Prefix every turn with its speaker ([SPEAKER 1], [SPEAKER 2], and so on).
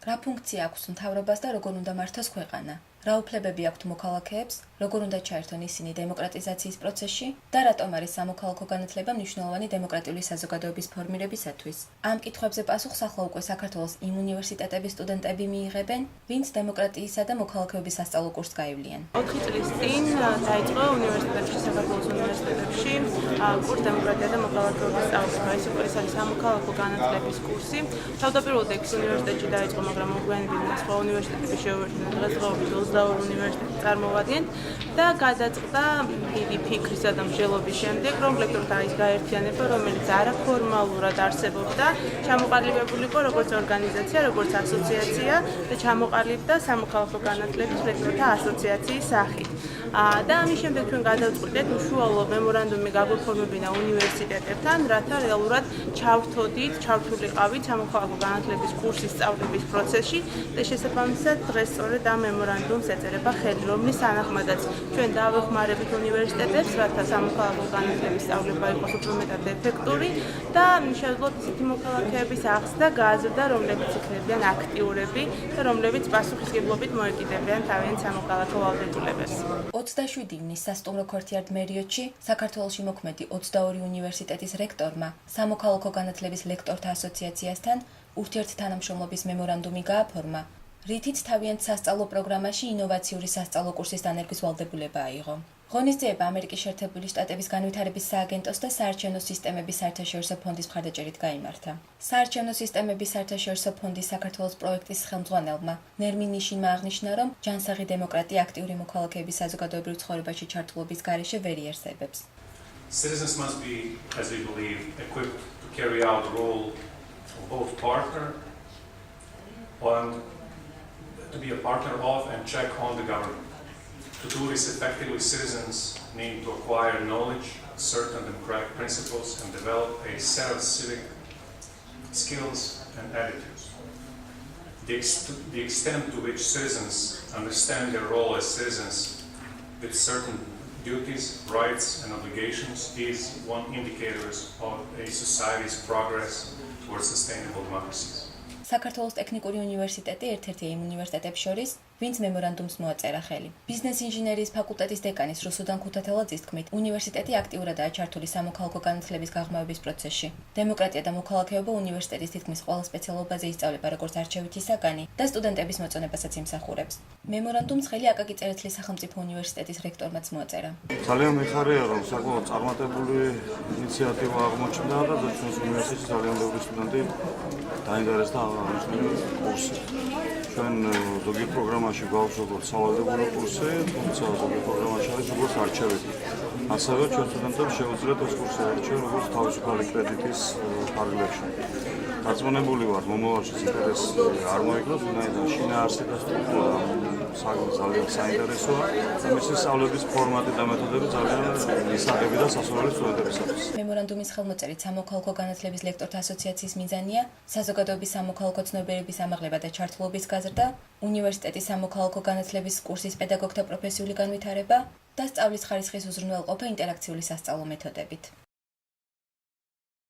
[SPEAKER 1] რა ფუნქცია აქვს მთავრობას და როგორ უნდა მართოს ქვეყანა? რა უფლებები აქვთ მოქალაქეებს, როგორ უნდა ჩაერთონ ისინი დემოკრატიზაციის პროცესში და რატომ არის სამოქალაქო განათლება მნიშვნელოვანი დემოკრატიული საზოგადოების ფორმირებისათვის? ამ კითხვებზე პასუხს ახლა უკვე საქართველოს იმ უნივერსიტეტების სტუდენტები მიიღებენ, ვინც დემოკრატიისა და მოქალაქეობის სასწავლო კურსს გაივლიან.
[SPEAKER 2] 4 წლის წინ დაიწყო უნივერსიტეტებში, საქართველოს უნივერსიტეტებში კურსი დემოკრატია და მოქალაქეობის სწავლება. ეს არის სამოქალაქო განათლების კურსი. თავდაპირველად ეს უნივერსიტეტში დაიწყო, მაგრამ მოგვიანებით სხვა უნივერსიტეტები შეუერთდნენ დღესდღეობით 22 უნივერსიტეტი წარმოვადგენთ და გადაწყდა დიდი ფიქრისა და მსჯელობის შემდეგ, რომ ლექტორთა ის გაერთიანება, რომელიც არაფორმალურად არსებობდა, ჩამოყალიბებული იყო როგორც ორგანიზაცია, როგორც ასოციაცია და ჩამოყალიბდა სამოქალაქო განათლების ლექტორთა ასოციაციის სახით. და ამის შემდეგ ჩვენ გადავწყვიტეთ უშუალო მემორანდუმი გაგვეფორმებინა უნივერსიტეტებთან, რათა რეალურად ჩავთვლილიყავით სამოქალაქო განათლების კურსის სწავლების პროცესში და შესაბამისად დღეს სწორედ ამ მემორანდუმს ეწერება ხელი, რომლის თანახმადაც ჩვენ დავეხმარებით უნივერსიტეტებს, რათა სამოქალაქო განათლების სწავლება იყოს უფრო მეტად ეფექტური და შეძლოთ ისეთი მოქალაქეების აღზრდა, გაზრდა, რომლებიც იქნებიან აქტიურები და რომლებიც პასუხისმგებლობით მოეკიდებიან თავიანთ სამოქალაქო ვალდებულებას.
[SPEAKER 1] 27 ივნის სასტუმრო ქორთიარდ მერიოდში საქართველოში მოქმედი 22 უნივერსიტეტის რექტორმა სამოქალაქო განათლების ლექტორთა ასოციაციასთან ურთიერთთანამშრომლობის მემორანდუმი გააფორმა, რითიც თავიანთ სასწავლო პროგრამაში ინოვაციური სასწავლო კურსის დანერგვის ვალდებულება აიღო. ღონისძიება ამერიკის შეერთებული შტატების განვითარების სააგენტოს და საარჩევნო სისტემების საერთაშორისო ფონდის მხარდაჭერით გაიმართა. საარჩევნო სისტემების საერთაშორისო ფონდის საქართველოს პროექტის ხელმძღვანელმა ნერმინ ნიშინმა აღნიშნა, რომ ჯანსაღი დემოკრატია აქტიური მოქალაქეების საზოგადოებრივ ცხოვრებაში ჩართულობის გარეშე ვერ იარსებებს.
[SPEAKER 3] Citizens must be, as we believe, equipped to carry out the role of both partner and to be a partner of and check on the government. To do this effectively, citizens need to acquire knowledge, certain democratic principles, and develop a set of civic skills and attitudes. The extent to which citizens understand their role as citizens with certain duties, rights, and obligations is one indicator of a society's progress towards sustainable democracies.
[SPEAKER 1] საქართველოს ტექნიკური უნივერსიტეტი ერთ-ერთია იმ უნივერსიტეტებს შორის, ვინც მემორანდუმს მოაწერა ხელი. ბიზნეს ინჟინერიის ფაკულტეტის დეკანის რუსუდან ქუთათელაძის თქმით, უნივერსიტეტი აქტიურადაა ჩართული სამოქალაქო განათლების გაღრმავების პროცესში. დემოკრატია და მოქალაქეობა უნივერსიტეტის თითქმის ყველა სპეციალობაზე ისწავლება როგორც არჩევითი საგანი და სტუდენტების მოწონებასაც იმსახურებს. მემორანდუმს ხელი აკაკი წერეთლის სახელმწიფო უნივერსიტეტის რექტორმაც მოაწერა.
[SPEAKER 4] ძალიან მიხარია, რომ საკმაოდ წარმატებული ინიციატივა აღმოჩნდა და ჩვენს უნივერსიტეტში ძალიან ბევრი სტუდენტი დაინტერესდა ამ კურსით. ჩვენ ზოგი პროგრამაში გვაქვს როგორც სავალდებულო კურსი, თუმცა ზოგი პროგრამაში არის როგორც არჩევითი. ასევე ჩვენ სტუდენტებს შეუძლიათ ეს კურსი არჩევენ როგორც თავისუფალი კრედიტის ფარგლებში. დარწმუნებული ვარ, მომავალში ინტერესი არ მოიგნოს, ვინაიდან შინაარსი და სტრუქტურა ძალიან საინტერესოა და მისი სწავლების ფორმატი და მეთოდები ძალიან ისაღები და სასურველი სტუდენტებისათვის.
[SPEAKER 1] მემორანდუმის ხელმოწერით სამოქალაქო განათლების ლექტორთა ასოციაციის მიზანია საზოგადოების სამოქალაქო ცნობიერების ამაღლება და ჩართულობის გაზრდა, უნივერსიტეტის სამოქალაქო განათლების კურსის პედაგოგთა პროფესიული განვითარება და სწავლის ხარისხის უზრუნველყოფა ინტერაქციული სასწავლო მეთოდებით.